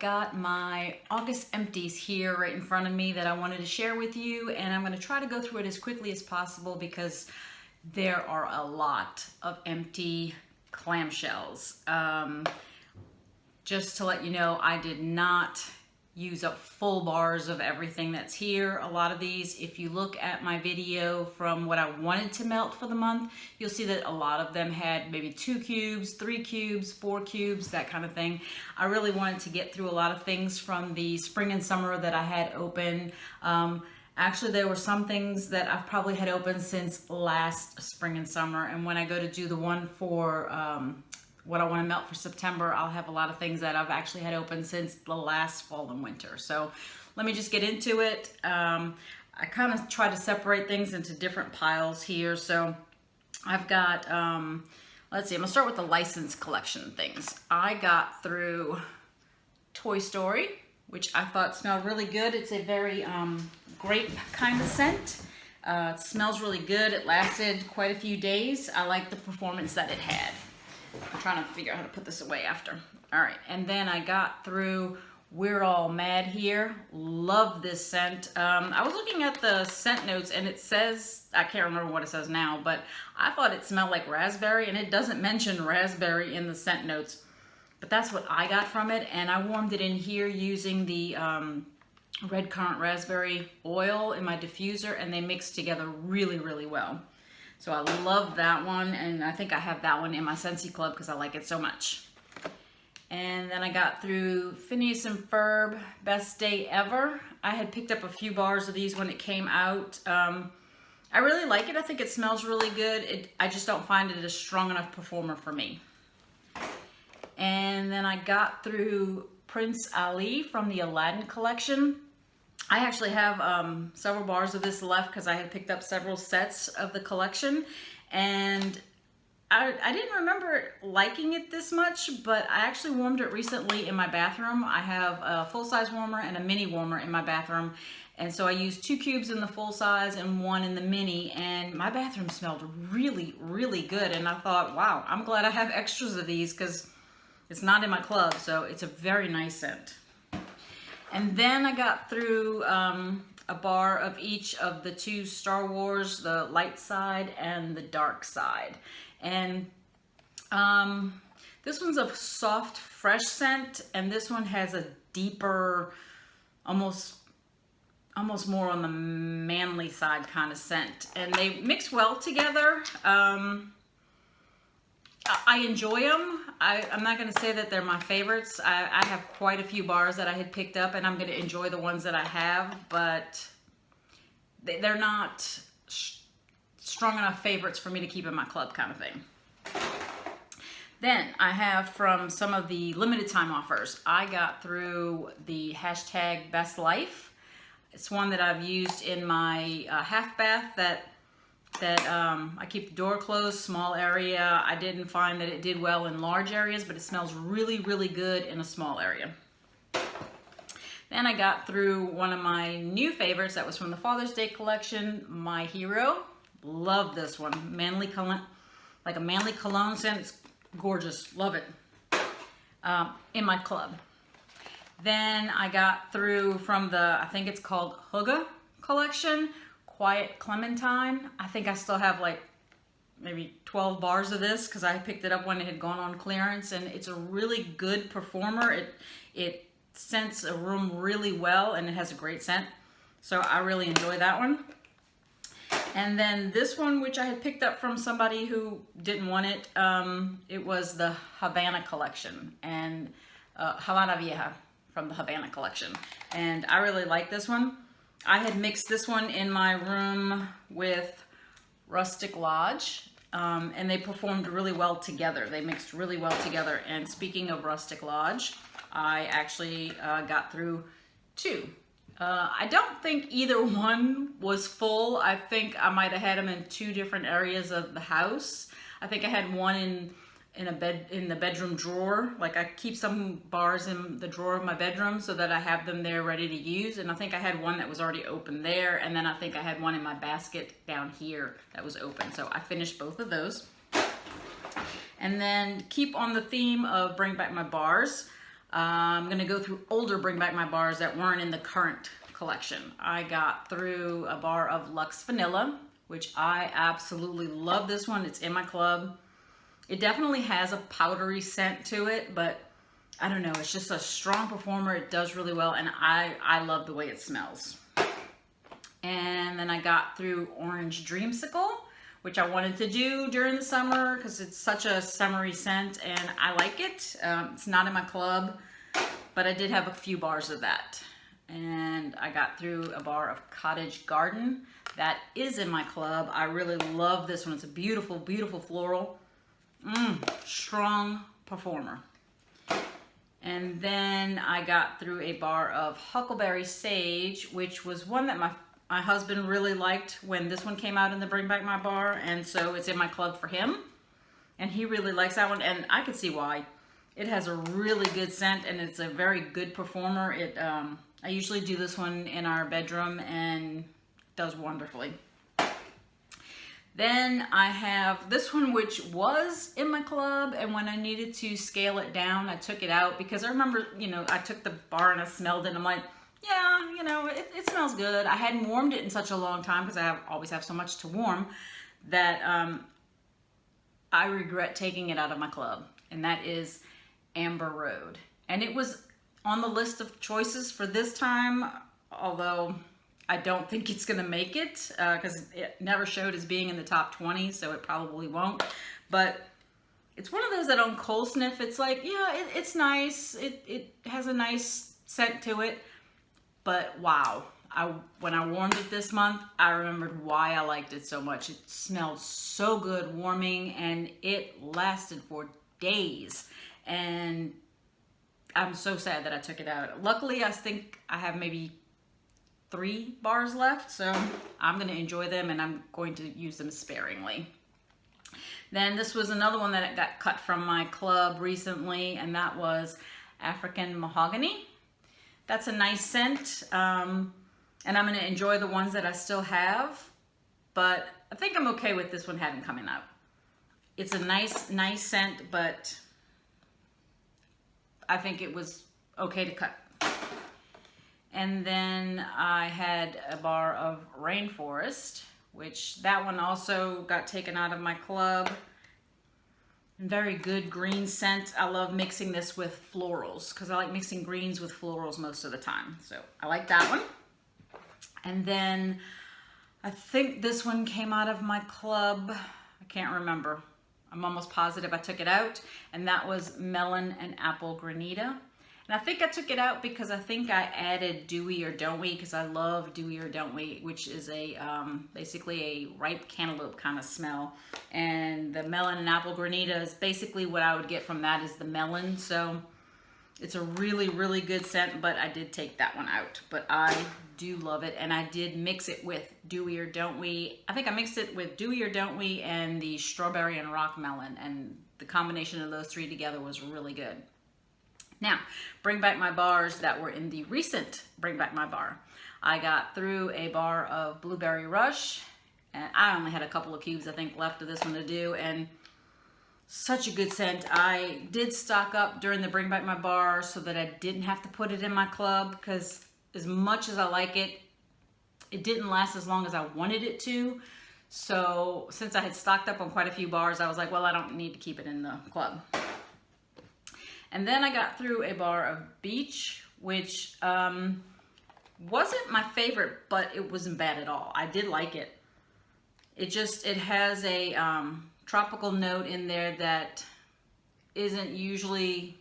got my August Empties here right in front of me that I wanted to share with you, and I'm going to try to go through it as quickly as possible because there are a lot of empty clamshells. Just to let you know, I did not use up full bars of everything that's here. A lot of these, if you look at my video from what I wanted to melt for the month, you'll see that a lot of them had maybe 2 cubes, 3 cubes, 4 cubes, that kind of thing. I really wanted to get through a lot of things from the spring and summer that I had open. Actually, there were some things that I've probably had open since last spring and summer, and when I go to do the one for what I want to melt for September, I'll have a lot of things that I've actually had open since the last fall and winter. So let me just get into it. I kind of try to separate things into different piles here. So I've got, let's see, I'm gonna start with the license collection things. I got through Toy Story, which I thought smelled really good. It's a very grape kind of scent. It smells really good. It lasted quite a few days. I like the performance that it had. I'm trying to figure out how to put this away after. All right, and then I got through We're All Mad Here. Love this scent. I was looking at the scent notes and it says, I can't remember what it says now, but I thought it smelled like raspberry, and it doesn't mention raspberry in the scent notes. But that's what I got from it, and I warmed it in here using the red currant raspberry oil in my diffuser, and they mix together really, really well. So I love that one, and I think I have that one in my Scentsy club because I like it so much. And then I got through Phineas and Ferb, Best Day Ever. I had picked up a few bars of these when it came out. I really like it. I think it smells really good. I just don't find it a strong enough performer for me. And then I got through Prince Ali from the Aladdin collection. I actually have several bars of this left because I had picked up several sets of the collection, and I didn't remember liking it this much, but I actually warmed it recently in my bathroom. I have a full-size warmer and a mini warmer in my bathroom, and so I used 2 cubes in the full-size and 1 in the mini, and my bathroom smelled really, really good, and I thought, wow, I'm glad I have extras of these because it's not in my club, so it's a very nice scent. And then I got through a bar of each of the 2 Star Wars, the light side and the dark side. And this one's a soft, fresh scent, and this one has a deeper, almost more on the manly side kind of scent. And they mix well together. I enjoy them. I'm not going to say that they're my favorites. I have quite a few bars that I had picked up, and I'm going to enjoy the ones that I have, but they're not strong enough favorites for me to keep in my club kind of thing. Then I have from some of the limited time offers, I got through the hashtag Best Life. It's one that I've used in my half bath that I keep the door closed, small area. I didn't find that it did well in large areas, but it smells really, really good in a small area. Then I got through one of my new favorites that was from the Father's Day collection, My Hero. Love this one. Manly cologne, like a manly cologne scent. It's gorgeous. Love it. In my club. Then I got through from the, I think it's called Hygge collection, Quiet Clementine. I think I still have like maybe 12 bars of this because I picked it up when it had gone on clearance, and it's a really good performer. It scents a room really well, and it has a great scent. So I really enjoy that one. And then this one, which I had picked up from somebody who didn't want it, it was the Havana collection, and Havana Vieja from the Havana collection. And I really like this one. I had mixed this one in my room with Rustic Lodge, and they performed really well together. They mixed really well together. And speaking of Rustic Lodge, I actually got through 2. I don't think either one was full. I think I might have had them in 2 different areas of the house. I think I had one in the bedroom drawer. Like, I keep some bars in the drawer of my bedroom so that I have them there ready to use, and I think I had one that was already open there, and then I think I had one in my basket down here that was open. So I finished both of those. And then keep on the theme of bring back my bars. I'm gonna go through older Bring Back My bars that weren't in the current collection. I got through a bar of Luxe Vanilla, which I absolutely love this one. It's in my club. It definitely has a powdery scent to it, but I don't know, it's just a strong performer. It does really well, and I love the way it smells. And then I got through Orange Dreamsicle, which I wanted to do during the summer because it's such a summery scent and I like it. It's not in my club, but I did have a few bars of that. And I got through a bar of Cottage Garden. That is in my club. I really love this one. It's a beautiful, beautiful floral. Strong performer. And then I got through a bar of Huckleberry Sage, which was one that my husband really liked when this one came out in the Bring Back My bar, and so it's in my club for him. And he really likes that one, and I could see why. It has a really good scent, and it's a very good performer. I usually do this one in our bedroom, and does wonderfully. Then I have this one, which was in my club, and when I needed to scale it down, I took it out because I remember, I took the bar and I smelled it, and I'm like, yeah, it smells good. I hadn't warmed it in such a long time because I always have so much to warm that I regret taking it out of my club, and that is Amber Road. And it was on the list of choices for this time, although I don't think it's gonna make it because it never showed as being in the top 20, so it probably won't. But it's one of those that on cold sniff, it's like, yeah, it's nice. It has a nice scent to it. But wow, when I warmed it this month, I remembered why I liked it so much. It smelled so good warming, and it lasted for days. And I'm so sad that I took it out. Luckily, I think I have maybe 3 bars left, so I'm going to enjoy them, and I'm going to use them sparingly. Then this was another one that got cut from my club recently, and that was African Mahogany. That's a nice scent, and I'm going to enjoy the ones that I still have, but I think I'm okay with this one having coming out. It's a nice scent, but I think it was okay to cut. And then I had a bar of Rainforest, which that one also got taken out of my club. Very good green scent. I love mixing this with florals because I like mixing greens with florals most of the time. So I like that one. And then I think this one came out of my club. I can't remember. I'm almost positive I took it out. And that was Melon and Apple Granita. And I think I took it out because I think I added Dewy or Don't We, because I love Dewy or Don't We, which is a basically a ripe cantaloupe kind of smell. And the Melon and Apple Granita is basically what I would get from that is the melon. So it's a really, really good scent, but I did take that one out. But I do love it, and I did mix it with Dewy or Don't We. I think I mixed it with Dewy or Don't We and the Strawberry and Rock Melon, and the combination of those 3 together was really good. Now, Bring Back My bars that were in the recent Bring Back My bar. I got through a bar of Blueberry Rush, and I only had a couple of cubes, I think, left of this one to do, and such a good scent. I did stock up during the Bring Back My bar so that I didn't have to put it in my club, because as much as I like it, it didn't last as long as I wanted it to. So since I had stocked up on quite a few bars, I was like, well, I don't need to keep it in the club. And then I got through a bar of Beach, which wasn't my favorite, but it wasn't bad at all. I did like it. It has a tropical note in there that isn't usually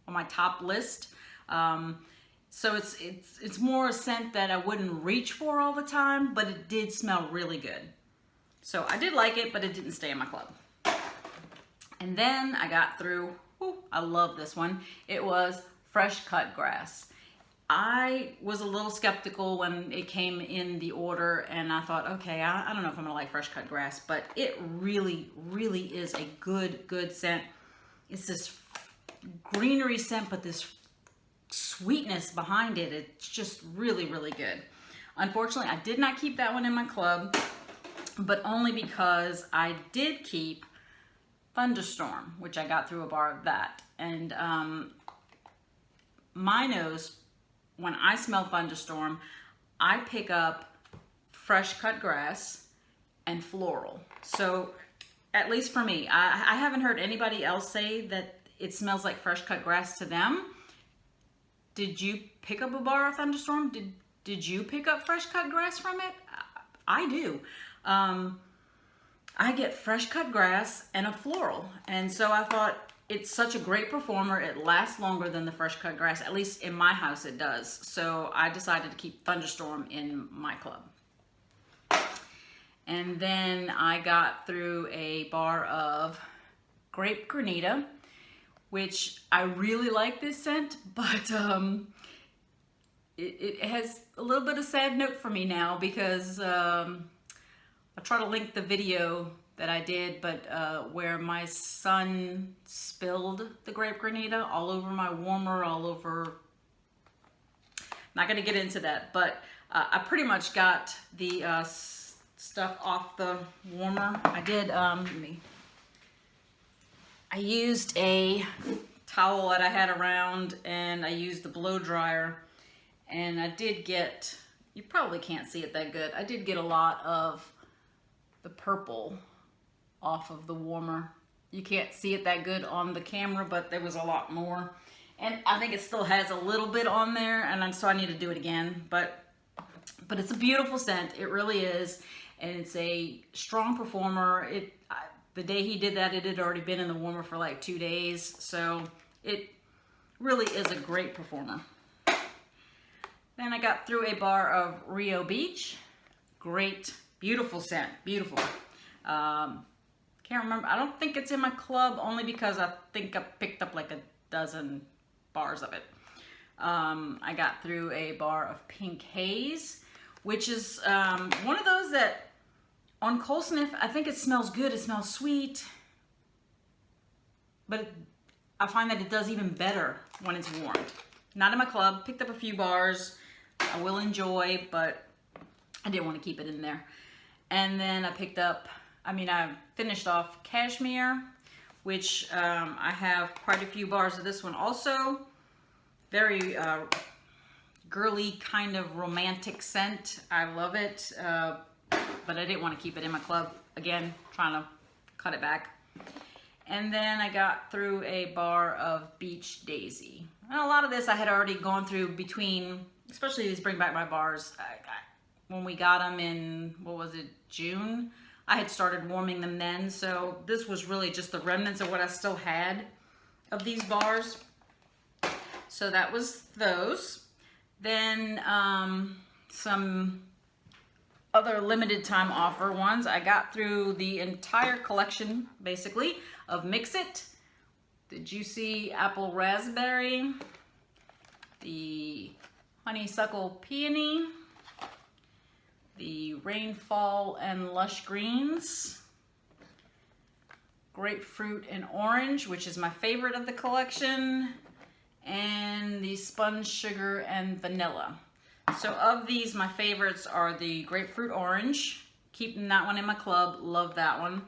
on my top list. So it's more a scent that I wouldn't reach for all the time, but it did smell really good. So I did like it, but it didn't stay in my club. And then I got through, I love this one. It was Fresh Cut Grass. I was a little skeptical when it came in the order, and I thought, okay, I don't know if I'm gonna like Fresh Cut Grass, but it really, really is a good scent. It's this greenery scent, but this sweetness behind it. It's just really, really good. Unfortunately, I did not keep that one in my club, but only because I did keep Thunderstorm, which I got through a bar of that. And my nose, when I smell thunderstorm, I pick up fresh cut grass and floral. So at least for me, I haven't heard anybody else say that it smells like fresh cut grass to them. Did you pick up a bar of thunderstorm? Did you pick up fresh cut grass from it? I do. I get fresh cut grass and a floral. And so I thought, it's such a great performer. It lasts longer than the fresh cut grass. At least in my house it does. So I decided to keep thunderstorm in my club. And then I got through a bar of grape granita, which I really like this scent, but it has a little bit of sad note for me now, because I'll try to link the video that I did, but where my son spilled the grape granita all over my warmer, all over. Not gonna get into that, but I pretty much got the stuff off the warmer. I did, I used a towel that I had around, and I used the blow dryer, and I did get, you probably can't see it that good, I did get a lot of the purple off of the warmer. You can't see it that good on the camera, but there was a lot more. And I think it still has a little bit on there, and so I need to do it again. But it's a beautiful scent. It really is. And it's a strong performer. The day he did that, it had already been in the warmer for like 2 days. So it really is a great performer. Then I got through a bar of Rio Beach. Great, beautiful scent, beautiful. Can't remember, I don't think it's in my club, only because I think I picked up like a dozen bars of it. I got through a bar of Pink Haze, which is one of those that on cold sniff, I think it smells good, it smells sweet, but I find that it does even better when it's warm. Not in my club, picked up a few bars, I will enjoy, but I didn't want to keep it in there. And then I picked up, I finished off Cashmere, which I have quite a few bars of this one also. Very girly kind of romantic scent. I love it, but I didn't want to keep it in my club. Again, trying to cut it back. And then I got through a bar of Beach Daisy. And a lot of this I had already gone through between, especially these Bring Back My bars. When we got them in, what was it, June? I had started warming them then, so this was really just the remnants of what I still had of these bars. So that was those. Then some other limited time offer ones. I got through the entire collection, basically, of Mix It, the Juicy Apple Raspberry, the Honeysuckle Peony, the Rainfall and Lush Greens, Grapefruit and Orange, which is my favorite of the collection, and the Spun Sugar and Vanilla. So of these, my favorites are the Grapefruit Orange. Keeping that one in my club, love that one.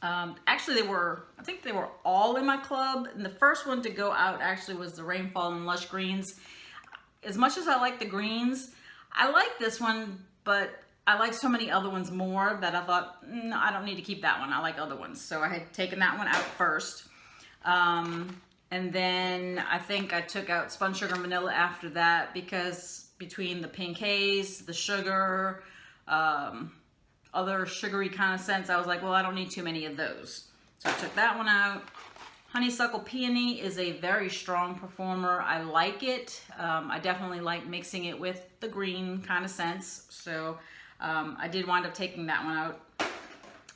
Actually, I think they were all in my club. And the first one to go out actually was the Rainfall and Lush Greens. As much as I like the greens, I like this one, but I like so many other ones more that I thought, no, I don't need to keep that one. I like other ones. So I had taken that one out first. And then I think I took out Spun Sugar and Vanilla after that, because between the Pink Haze, the sugar, other sugary kind of scents, I was like, well, I don't need too many of those. So I took that one out. Honeysuckle Peony is a very strong performer. I like it. I definitely like mixing it with the green kind of scents. So I did wind up taking that one out.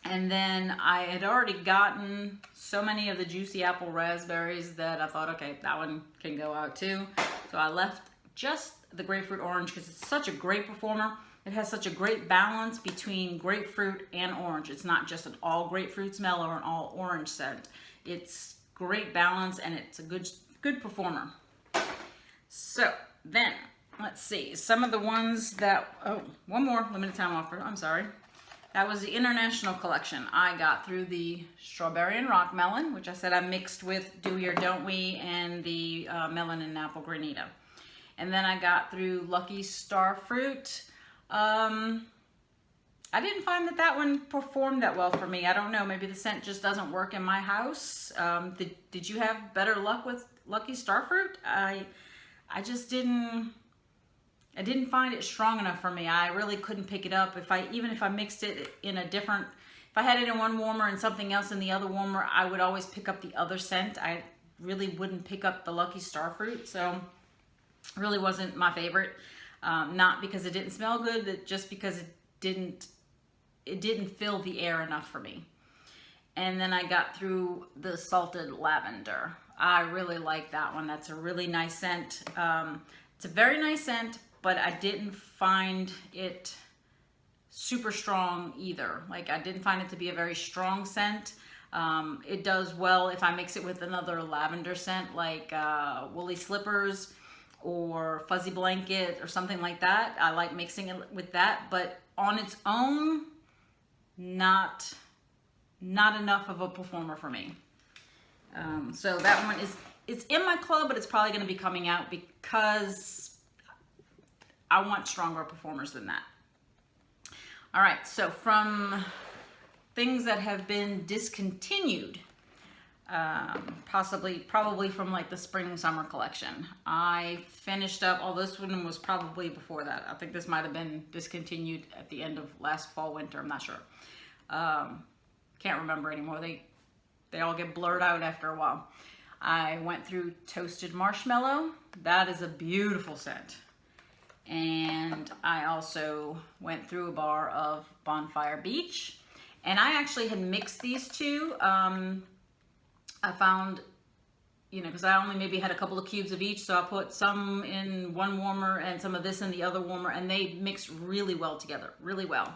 And then I had already gotten so many of the Juicy Apple Raspberries that I thought, okay, that one can go out too. So I left just the Grapefruit Orange because it's such a great performer. It has such a great balance between grapefruit and orange. It's not just an all grapefruit smell or an all orange scent. It's great balance, and it's a good performer. So then, let's see. Some of the ones that, oh, one more limited time offer, I'm sorry. That was the International Collection. I got through the Strawberry and Rock Melon, which I said I mixed with Do We or Don't We, and the Melon and Apple Granita. And then I got through Lucky Starfruit. I didn't find that one performed that well for me. I don't know, maybe the scent just doesn't work in my house. Did you have better luck with Lucky Starfruit? I just didn't find it strong enough for me. I really couldn't pick it up. Even if I mixed it in a different, if I had it in one warmer and something else in the other warmer, I would always pick up the other scent. I really wouldn't pick up the Lucky Starfruit, so it really wasn't my favorite. Not because it didn't smell good, but just because it didn't fill the air enough for me. And then I got through the Salted Lavender. I really like that one. That's a really nice scent. It's a very nice scent, but I didn't find it super strong either. Like, I didn't find it to be a very strong scent. It does well if I mix it with another lavender scent like Woolly Slippers or Fuzzy Blanket or something like that. I like mixing it with that, but on its own, not enough of a performer for me. So that one it's in my club, but it's probably going to be coming out because I want stronger performers than that. All right, so from things that have been discontinued, probably from like the spring summer collection, I finished up, this one was probably before that. I think this might have been discontinued at the end of last fall winter. I'm not sure. Can't remember anymore. They all get blurred out after a while. I went through Toasted Marshmallow. That is a beautiful scent. And I also went through a bar of Bonfire Beach. And I actually had mixed these two. I found, because I only maybe had a couple of cubes of each, so I put some in one warmer and some of this in the other warmer, and they mixed really well together, really well.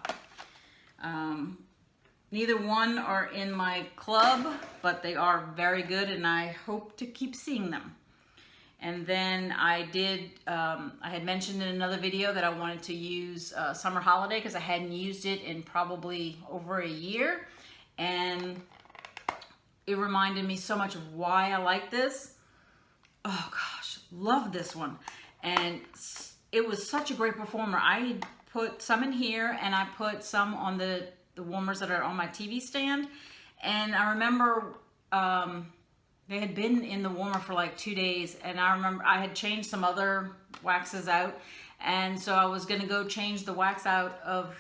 Neither one are in my club, but they are very good, and I hope to keep seeing them. And then I had mentioned in another video that I wanted to use Summer Holiday because I hadn't used it in probably over a year. And it reminded me so much of why I like this. Oh gosh, love this one. And it was such a great performer. I put some in here and I put some on the warmers that are on my TV stand. And I remember they had been in the warmer for like 2 days, and I remember I had changed some other waxes out, and so I was gonna go change the wax out of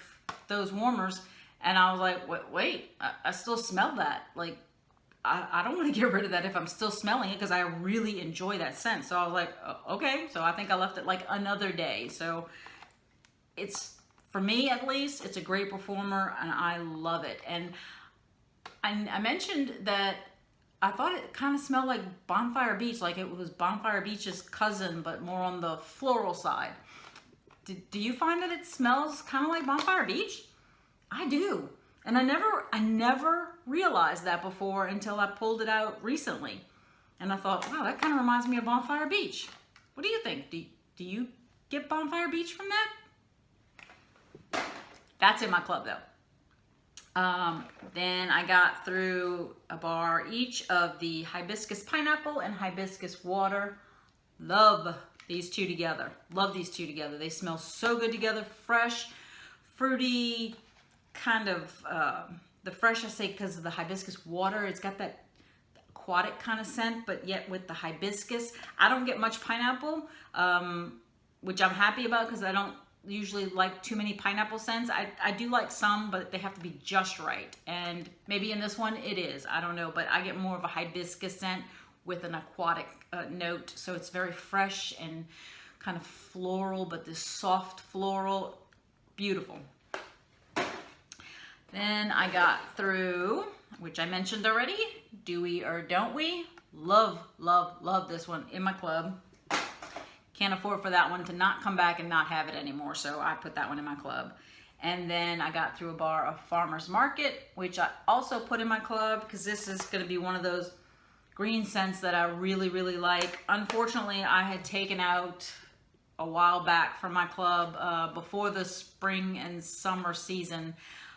those warmers, and I was like, wait, I still smell that. Like, I don't want to get rid of that if I'm still smelling it, because I really enjoy that scent. So I was like, okay. So I think I left it like another day. So it's, for me at least, it's a great performer, and I love it. And I mentioned that I thought it kind of smelled like Bonfire Beach, like it was Bonfire Beach's cousin, but more on the floral side. Do you find that it smells kind of like Bonfire Beach? I do. And I never realized that before until I pulled it out recently. And I thought, wow, that kind of reminds me of Bonfire Beach. What do you think? Do you get Bonfire Beach from that? That's in my club though. Then I got through a bar each of the Hibiscus Pineapple and Hibiscus Water. Love these two together. Love these two together. They smell so good together. Fresh, fruity, kind of, the fresh I say because of the Hibiscus Water. It's got that aquatic kind of scent, but yet with the hibiscus. I don't get much pineapple, which I'm happy about because I don't usually like too many pineapple scents. I do like some, but they have to be just right. And maybe in this one it is, I don't know, but I get more of a hibiscus scent with an aquatic note. So it's very fresh and kind of floral, but this soft floral, beautiful. Then I got through, which I mentioned already, Do We or Don't We? Love, love, love this one in my club. Can't afford for that one to not come back and not have it anymore, so I put that one in my club. And then I got through a bar of Farmer's Market, which I also put in my club because this is going to be one of those green scents that I really, really like. Unfortunately, I had taken out a while back from my club before the spring and summer season.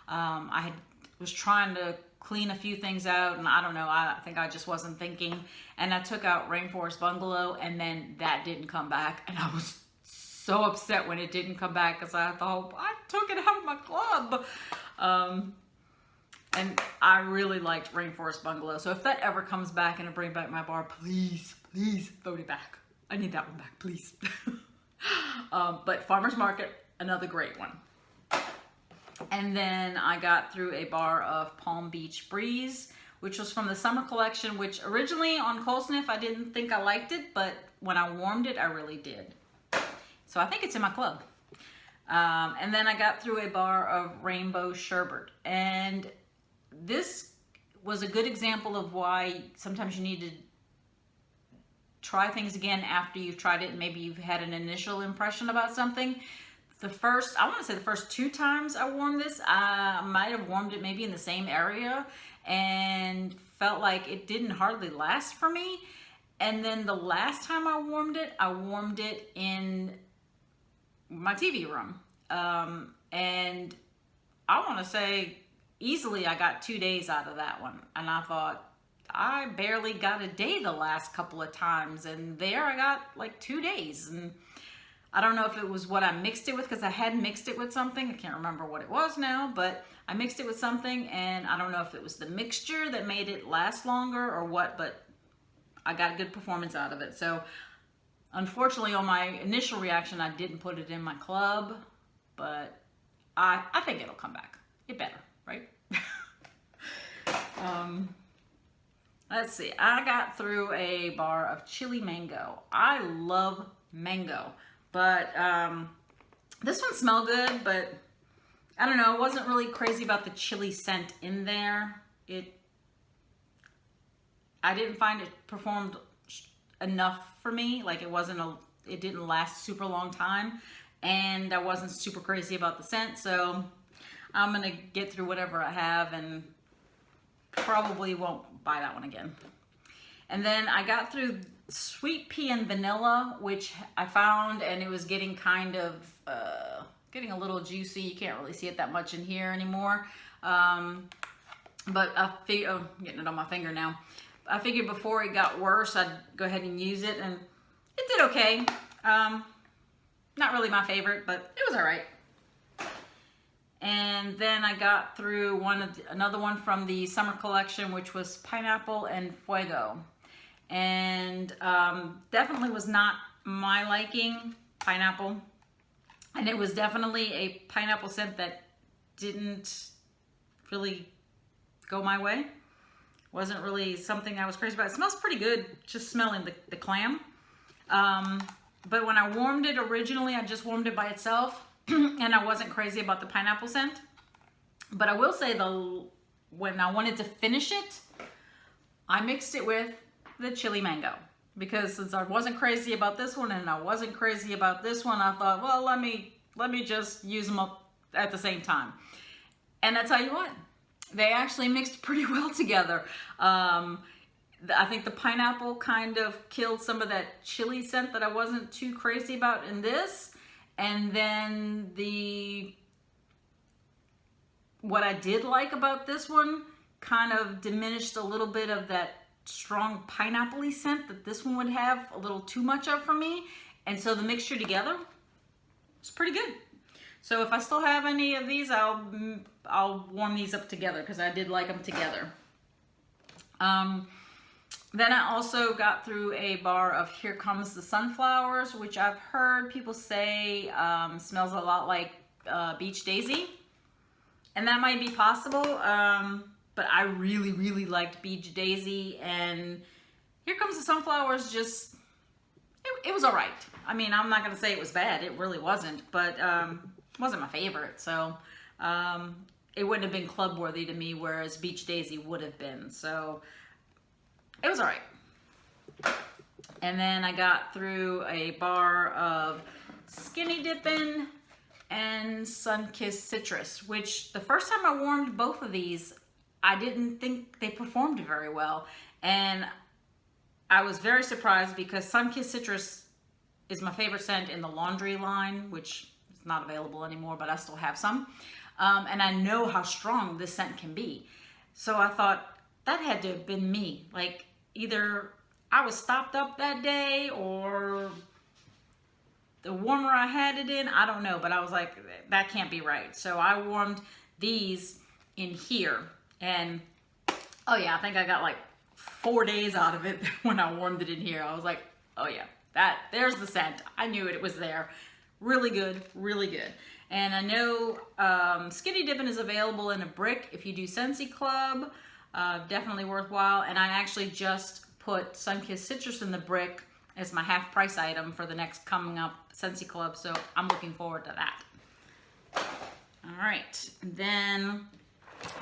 was trying to clean a few things out, and I don't know, I think I just wasn't thinking, and I took out Rainforest Bungalow, and then that didn't come back, and I was so upset when it didn't come back because I thought I took it out of my club. And I really liked Rainforest Bungalow, so if that ever comes back and I bring back my bar, please throw it back. I need that one back, please. But Farmer's Market, another great one. And then I got through a bar of Palm Beach Breeze, which was from the summer collection, which originally on Cold Sniff I didn't think I liked it, but when I warmed it, I really did. So I think it's in my club. And then I got through a bar of Rainbow Sherbet. And this was a good example of why sometimes you need to try things again after you've tried it and maybe you've had an initial impression about something. I want to say the first 2 times I warmed this, I might have warmed it maybe in the same area and felt like it didn't hardly last for me. And then the last time I warmed it in my TV room. And I want to say easily I got 2 days out of that one. And I thought, I barely got a day the last couple of times. And there I got like 2 days. And I don't know if it was what I mixed it with, because I had mixed it with something. I can't remember what it was now, but I mixed it with something, and I don't know if it was the mixture that made it last longer or what, but I got good performance out of it. So unfortunately, on my initial reaction, I didn't put it in my club, but I think it'll come back. It better, right? Let's see. I got through a bar of chili mango. I love mango. But this one smelled good, but I don't know, I wasn't really crazy about the chili scent in there. I didn't find it performed enough for me. Like it didn't last super long time, and I wasn't super crazy about the scent, so I'm gonna get through whatever I have and probably won't buy that one again. And then I got through Sweet Pea and Vanilla, which I found, and it was getting kind of, getting a little juicy. You can't really see it that much in here anymore. But I figured, oh, I'm getting it on my finger now. I figured before it got worse, I'd go ahead and use it, and it did okay. Not really my favorite, but it was all right. And then I got through another one from the summer collection, which was Pineapple and Fuego. And definitely was not my liking, pineapple. And it was definitely a pineapple scent that didn't really go my way. Wasn't really something I was crazy about. It smells pretty good, just smelling the clam. But when I warmed it originally, I just warmed it by itself. And I wasn't crazy about the pineapple scent. But I will say, when I wanted to finish it, I mixed it with the chili mango, because since I wasn't crazy about this one and I wasn't crazy about this one, I thought, well, let me just use them up at the same time. And I tell you what, they actually mixed pretty well together. I think the pineapple kind of killed some of that chili scent that I wasn't too crazy about in this, and then what I did like about this one kind of diminished a little bit of that strong pineapple-y scent that this one would have a little too much of for me. And so the mixture together is pretty good. So if I still have any of these, I'll warm these up together, because I did like them together. Then I also got through a bar of Here Comes the Sunflowers, which I've heard people say smells a lot like Beach Daisy. And that might be possible. But I really, really liked Beach Daisy, and Here Comes the Sunflowers just, it was all right. I mean, I'm not going to say it was bad. It really wasn't, but it wasn't my favorite. So it wouldn't have been club worthy to me, whereas Beach Daisy would have been. So it was all right. And then I got through a bar of Skinny Dippin' and Sunkissed Citrus, which the first time I warmed both of these, I didn't think they performed very well. And I was very surprised, because Sunkissed Citrus is my favorite scent in the laundry line, which is not available anymore, but I still have some. And I know how strong this scent can be. So I thought that had to have been me. Like either I was stopped up that day or the warmer I had it in, I don't know, but I was like, that can't be right. So I warmed these in here, and oh yeah, I think I got like 4 days out of it when I warmed it in here. I was like, oh yeah, there's the scent. I knew it was there. Really good, really good. And I know Skinny Dippin' is available in a brick if you do Scentsy Club. Definitely worthwhile. And I actually just put Sunkissed Citrus in the brick as my half price item for the next coming up Scentsy Club, so I'm looking forward to that. All right, then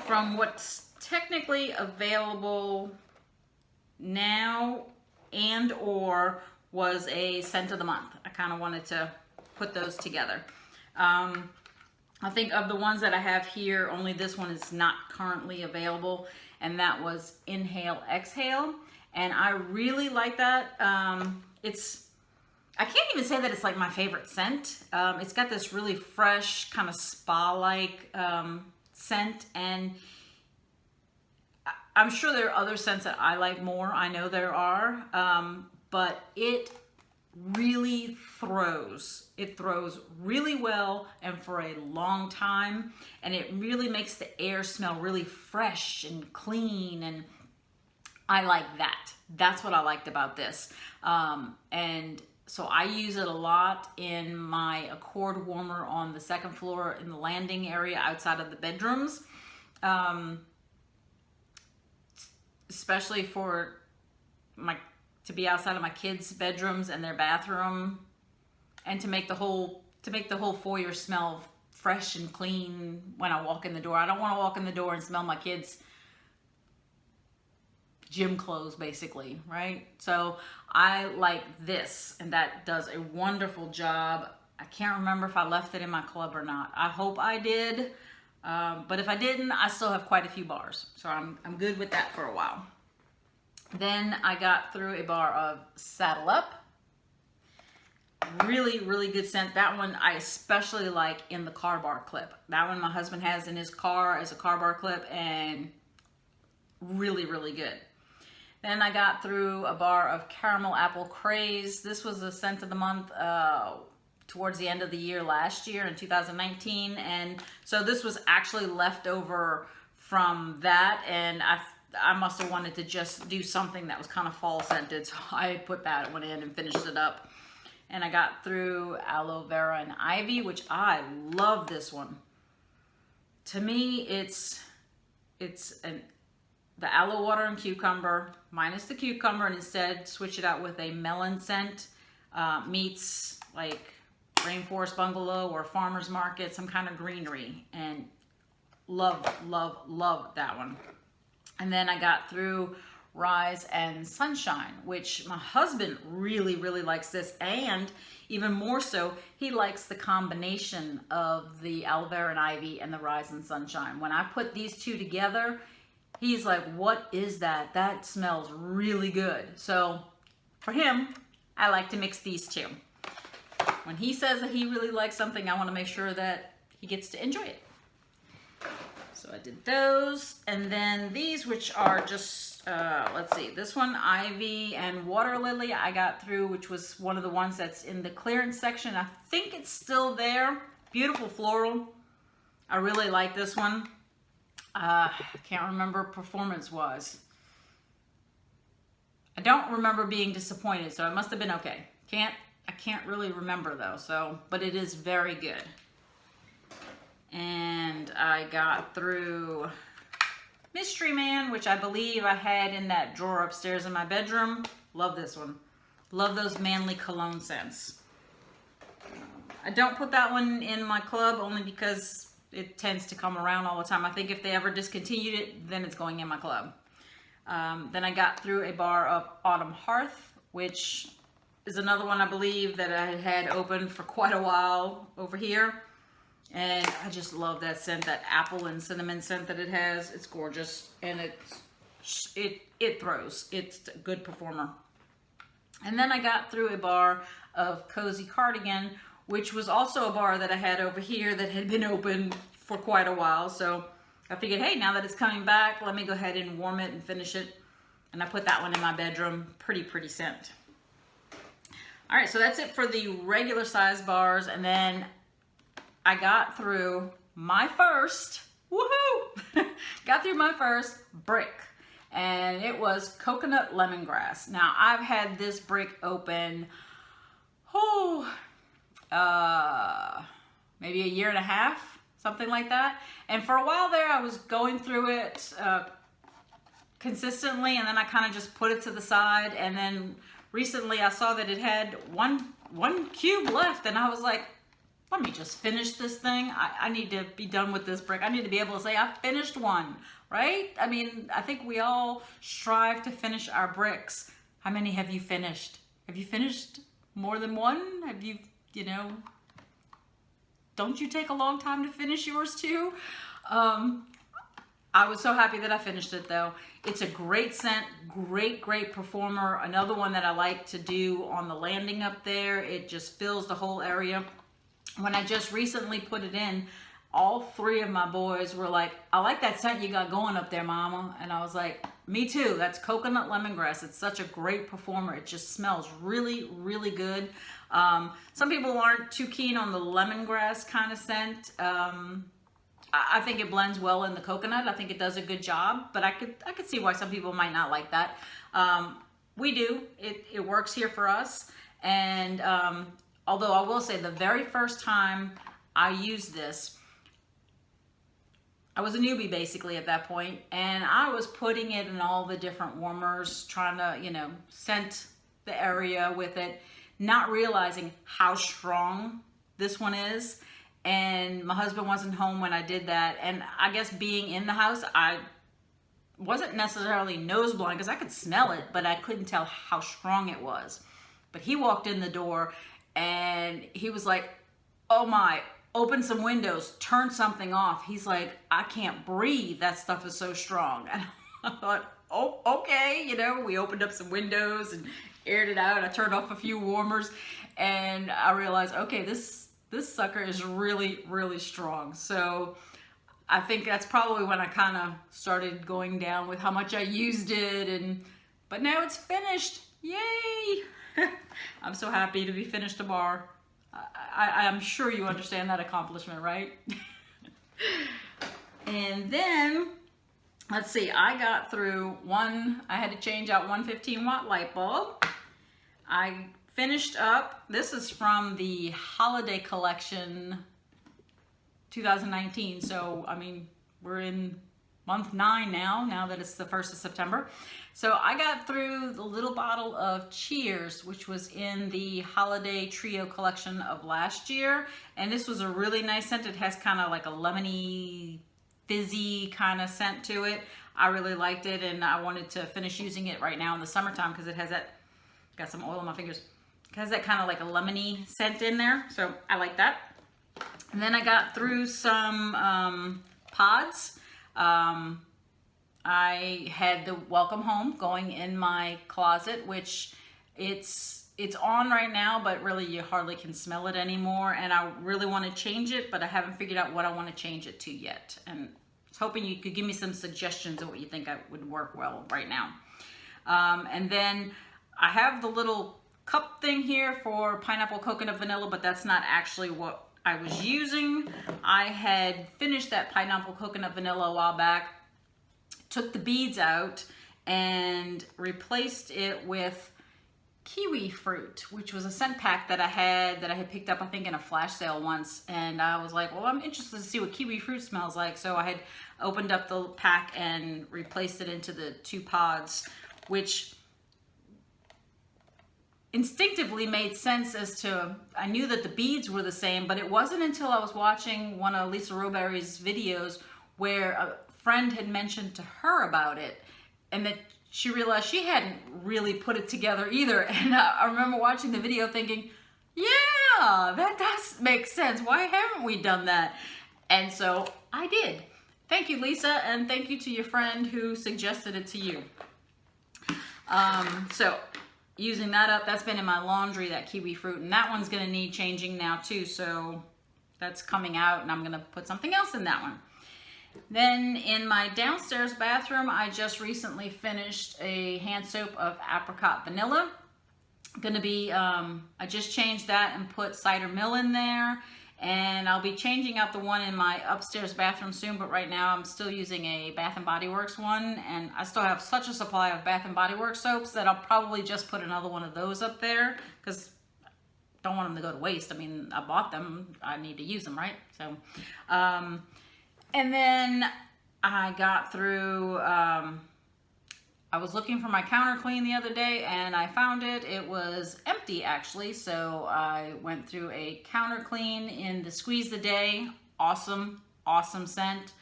from what's technically available now and or was a scent of the month, I kind of wanted to put those together. I think of the ones that I have here, only this one is not currently available, and that was Inhale Exhale. And I really like that. I can't even say that it's like my favorite scent. It's got this really fresh, kind of spa-like scent. And I'm sure there are other scents that I like more. I know there are. But it really throws. It throws really well and for a long time. And it really makes the air smell really fresh and clean, and I like that. That's what I liked about this. And so I use it a lot in my Accord warmer on the second floor in the landing area outside of the bedrooms. Especially for to be outside of my kids' bedrooms and their bathroom, and to make the whole foyer smell fresh and clean when I walk in the door. I don't want to walk in the door and smell my kids' gym clothes, basically, right? So I like this, and that does a wonderful job. I can't remember if I left it in my club or not. I hope I did, but if I didn't, I still have quite a few bars, so I'm good with that for a while. Then I got through a bar of Saddle Up. Really, really good scent. That one I especially like in the car bar clip. That one my husband has in his car as a car bar clip, and really, really good. Then I got through a bar of Caramel Apple Craze. This was a scent of the month towards the end of the year last year in 2019. And so this was actually left over from that. And I must have wanted to just do something that was kind of fall scented. So I put that one in and finished it up. And I got through Aloe Vera and Ivy, which I love this one. To me, it's the aloe water and cucumber, minus the cucumber, and instead switch it out with a melon scent, meets like Rainforest Bungalow or Farmer's Market, some kind of greenery, and love, love, love that one. And then I got through Rise and Sunshine, which my husband really, really likes this, and even more so, he likes the combination of the Aloe Vera and Ivy and the Rise and Sunshine. When I put these two together, he's like, what is that? That smells really good. So for him, I like to mix these two. When he says that he really likes something, I want to make sure that he gets to enjoy it. So I did those. And then these, which are just, let's see, this one, Ivy and Water Lily, I got through, which was one of the ones that's in the clearance section. I think it's still there. Beautiful floral. I really like this one. I can't remember performance-wise. I don't remember being disappointed, so it must have been okay. I can't really remember though, so, but it is very good. And I got through Mystery Man, which I believe I had in that drawer upstairs in my bedroom. Love this one. Love those manly cologne scents. I don't put that one in my club only because it tends to come around all the time. I think if they ever discontinued it, then it's going in my club. Then I got through a bar of Autumn Hearth, which is another one I believe that I had open for quite a while over here. And I just love that scent, that apple and cinnamon scent that it has. It's gorgeous, and it throws. It's a good performer. And then I got through a bar of Cozy Cardigan, which was also a bar that I had over here that had been open for quite a while. So I figured, hey, now that it's coming back, let me go ahead and warm it and finish it. And I put that one in my bedroom. Pretty scent. All right, so that's it for the regular size bars. And then I got through my first, woohoo! Got through my first brick. And it was coconut lemongrass. Now, I've had this brick open, maybe a year and a half, something like that. And for a while there, I was going through it consistently, and then I kind of just put it to the side. And then recently I saw that it had one cube left, and I was like, let me just finish this thing. I need to be done with this brick. I need to be able to say I finished one, right? I mean, I think we all strive to finish our bricks. How many have you finished? Have you finished more than one? Have you, don't you take a long time to finish yours too? I was so happy that I finished it though. It's a great scent, great performer. Another one that I like to do on the landing up there. It just fills the whole area. When I just recently put it in, all three of my boys were like, I like that scent you got going up there, Mama. And I was like, me too. That's coconut lemongrass. It's such a great performer. It just smells really good. Some people aren't too keen on the lemongrass kind of scent. I think it blends well in the coconut. I think it does a good job, but I could see why some people might not like that. We do. It works here for us. And although I will say the very first time I used this, I was a newbie basically at that point, and I was putting it in all the different warmers, trying to, scent the area with it, not realizing how strong this one is. And my husband wasn't home when I did that. And I guess being in the house, I wasn't necessarily nose blind because I could smell it, but I couldn't tell how strong it was. But he walked in the door and he was like, oh my, open some windows, turn something off. He's like, I can't breathe. That stuff is so strong. And I thought, oh, okay. We opened up some windows and aired it out. I turned off a few warmers and I realized, okay, this sucker is really strong. So I think that's probably when I kind of started going down with how much I used it. But now it's finished. Yay! I'm so happy to be finished a bar. I'm sure you understand that accomplishment, right? And then, let's see, I got through I had to change out one 15-watt light bulb. I finished up, this is from the holiday collection 2019. So, I mean, we're in month 9 now that it's the 1st of September. So I got through the little bottle of Cheers, which was in the holiday trio collection of last year. And this was a really nice scent. It has kind of like a lemony, fizzy kind of scent to it. I really liked it, and I wanted to finish using it right now in the summertime because it has that, got some oil on my fingers. It has that kind of like a lemony scent in there. So I like that. And then I got through some pods. I had the Welcome Home going in my closet, which it's on right now, but really you hardly can smell it anymore. And I really want to change it, but I haven't figured out what I want to change it to yet. And I was hoping you could give me some suggestions of what you think would work well right now. And then I have the little cup thing here for pineapple coconut vanilla, but that's not actually what I was using. I had finished that pineapple coconut vanilla a while back, took the beads out and replaced it with kiwi fruit, which was a scent pack that I had picked up, I think, in a flash sale once. And I was like, well, I'm interested to see what kiwi fruit smells like. So I had opened up the pack and replaced it into the 2 pods, which instinctively made sense as to, I knew that the beads were the same, but it wasn't until I was watching one of Lisa Roberry's videos where a friend had mentioned to her about it, and that she realized she hadn't really put it together either. And I remember watching the video thinking, yeah, that does make sense. Why haven't we done that? And so I did. Thank you, Lisa, and thank you to your friend who suggested it to you. So using that up, that's been in my laundry, that kiwi fruit, and that one's gonna need changing now too. So that's coming out, and I'm gonna put something else in that one. Then in my downstairs bathroom, I just recently finished a hand soap of apricot vanilla. Gonna be, I just changed that and put cider mill in there, and I'll be changing out the one in my upstairs bathroom soon, but right now I'm still using a Bath & Body Works one, and I still have such a supply of Bath & Body Works soaps that I'll probably just put another one of those up there, because I don't want them to go to waste. I mean, I bought them, I need to use them, right? So, and then I got through, I was looking for my counter clean the other day and I found it. It was empty actually. So I went through a counter clean in the Squeeze the Day. Awesome, awesome scent.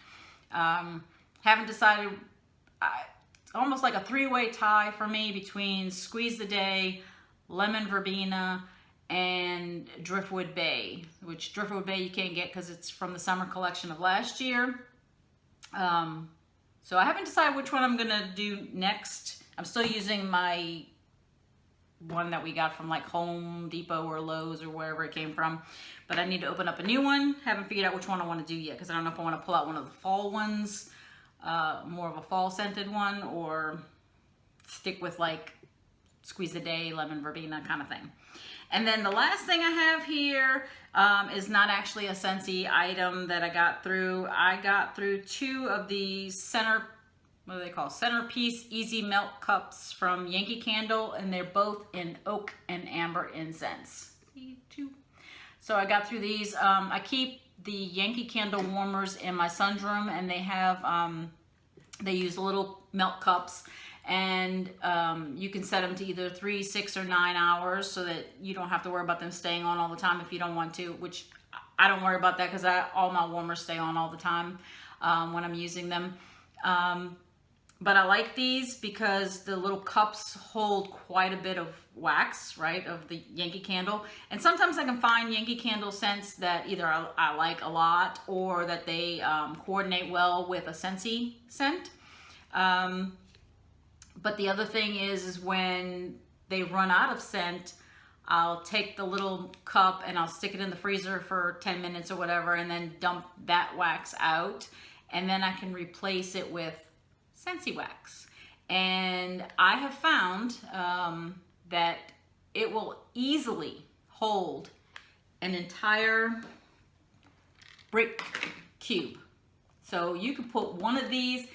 Haven't decided, it's almost like a three-way tie for me between Squeeze the Day, Lemon Verbena, and Driftwood Bay, which Driftwood Bay you can't get because it's from the summer collection of last year. So I haven't decided which one I'm gonna do next. I'm still using my one that we got from like Home Depot or Lowe's or wherever it came from, but I need to open up a new one. Haven't figured out which one I want to do yet because I don't know if I want to pull out one of the fall ones, more of a fall scented one, or stick with like Squeeze the Day, Lemon Verbena kind of thing. And then the last thing I have here is not actually a Scentsy item that I got through. I got through two of the Centerpiece Easy Melt Cups from Yankee Candle, and they're both in oak and amber incense. So I got through these. I keep the Yankee Candle warmers in my son's room, and they have, they use little melt cups, and you can set them to either 3, 6, or 9 hours so that you don't have to worry about them staying on all the time if you don't want to, which I don't worry about that because all my warmers stay on all the time when I'm using them. But I like these because the little cups hold quite a bit of wax, right, of the Yankee Candle. And sometimes I can find Yankee Candle scents that either I like a lot or that they coordinate well with a Scentsy scent. But the other thing is when they run out of scent, I'll take the little cup and I'll stick it in the freezer for 10 minutes or whatever, and then dump that wax out. And then I can replace it with Scentsy wax. And I have found that it will easily hold an entire brick cube. So you can put one of these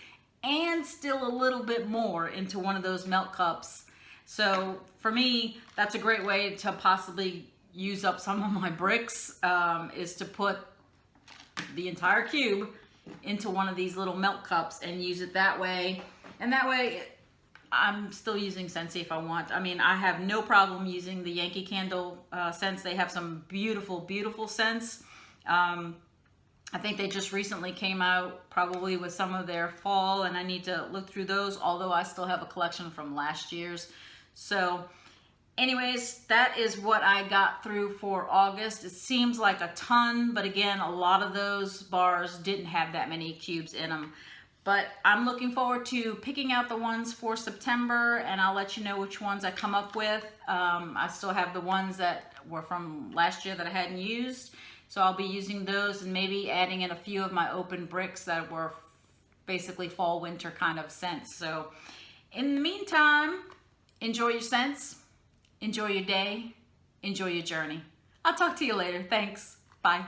and still a little bit more into one of those melt cups. So for me, that's a great way to possibly use up some of my bricks, is to put the entire cube into one of these little melt cups and use it that way. And that way I'm still using Scentsy if I want. I mean, I have no problem using the Yankee Candle scents. They have some beautiful, beautiful scents. I think they just recently came out probably with some of their fall, and I need to look through those, although I still have a collection from last year's. So anyways, that is what I got through for August. It seems like a ton, but again, a lot of those bars didn't have that many cubes in them. But I'm looking forward to picking out the ones for September, and I'll let you know which ones I come up with. I still have the ones that were from last year that I hadn't used. So I'll be using those and maybe adding in a few of my open bricks that were basically fall winter kind of scents. So in the meantime, enjoy your scents, enjoy your day, enjoy your journey. I'll talk to you later. Thanks. Bye.